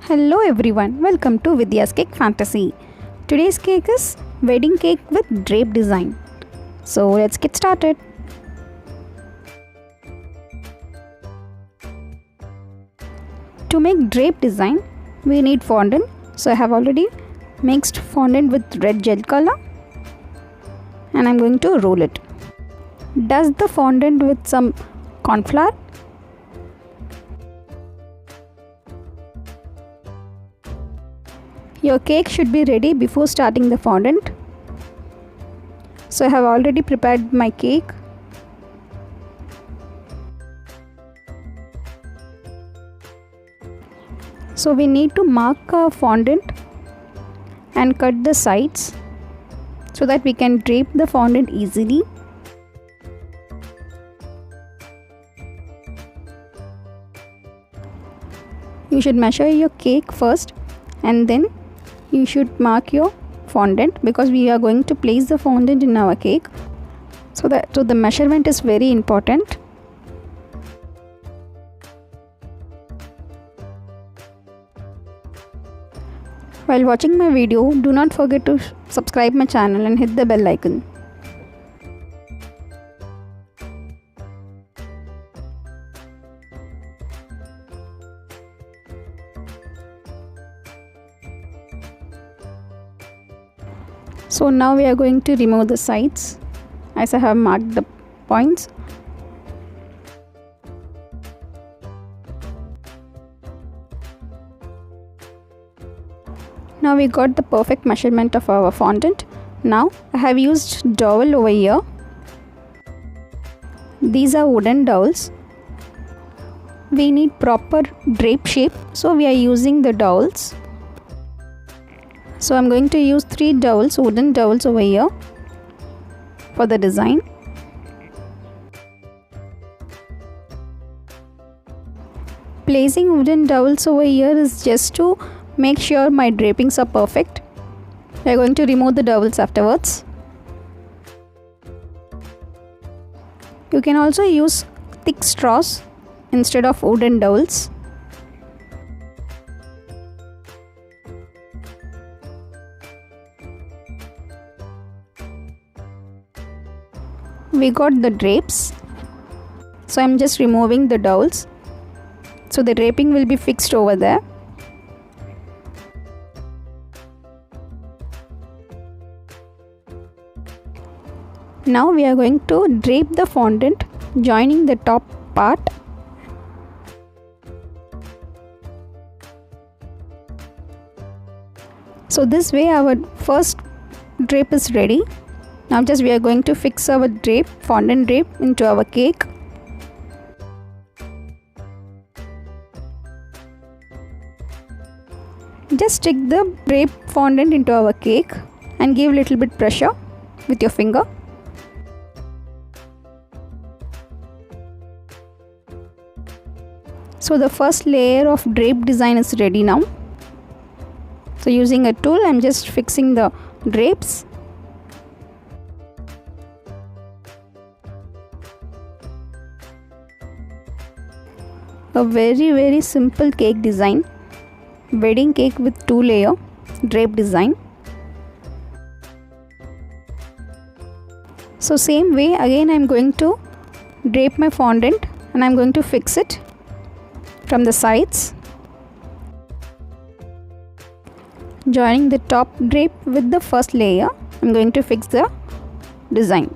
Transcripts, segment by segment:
Hello everyone, welcome to Vidya's Cake Fantasy. Today's cake is wedding cake with drape design. So let's get started. To make drape design, we need fondant. So I have already mixed fondant with red gel color and I'm going to roll it. Dust the fondant with some corn flour. Your cake should be ready before starting the fondant. So I have already prepared my cake. So we need to mark a fondant and cut the sides so that we can drape the fondant easily. You should measure your cake first and then you should mark your fondant because we are going to place the fondant in our cake. So the measurement is very important. While watching my video, do not forget to subscribe my channel and hit the bell icon. So now we are going to remove the sides as I have marked the points. Now we got the perfect measurement of our fondant. Now I have used dowel over here. These are wooden dowels. We need proper drape shape, so we are using the dowels. So I'm going to use 3 dowels, wooden dowels over here for the design. Placing wooden dowels over here is just to make sure my drapings are perfect. We are going to remove the dowels afterwards. You can also use thick straws instead of wooden dowels. We got the drapes, so I'm just removing the dowels so the draping will be fixed over there. Now we are going to drape the fondant joining the top part. So this way our first drape is ready. Now just we are going to fix our drape, fondant drape into our cake. Just stick the drape fondant into our cake and give little bit pressure with your finger. So the first layer of drape design is ready now. So using a tool, I'm just fixing the drapes. A very simple cake design, wedding cake with 2-layer drape design. So same way again I'm going to drape my fondant and I'm going to fix it from the sides, joining the top drape with the first layer. I'm going to fix the design.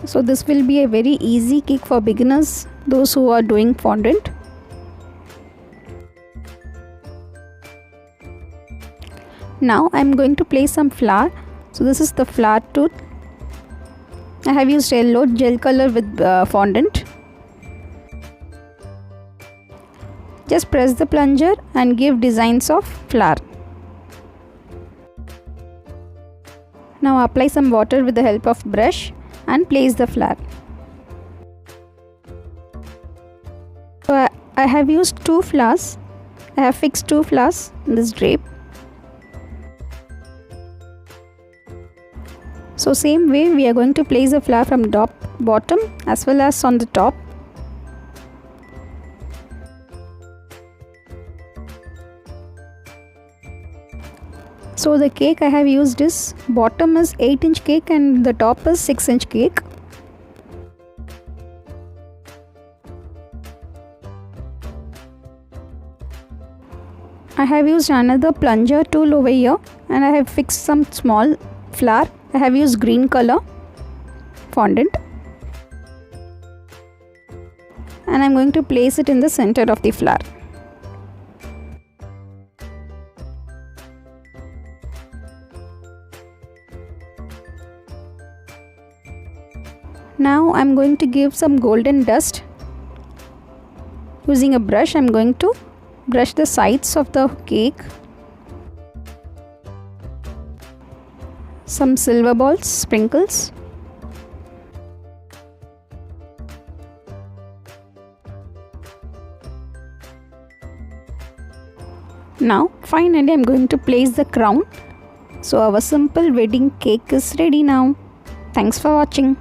So this will be a very easy cake for beginners, those who are doing fondant. Now I am going to place some flour. So this is the flour tooth. I have used yellow gel color with fondant. Just press the plunger and give designs of flour. Now apply some water with the help of brush and place the flour. So I have used 2 flowers. I have fixed 2 flowers in this drape. So same way we are going to place the flower from bottom as well as on the top. So the cake I have used is, bottom is 8-inch cake and the top is 6-inch cake. I have used another plunger tool over here and I have fixed some small flower. I have used green color fondant and I'm going to place it in the center of the flower. Now I'm going to give some golden dust. Using a brush, I'm going to brush the sides of the cake. Some silver balls, sprinkles. Now finally I'm going to place the crown. So our simple wedding cake is ready now. Thanks for watching.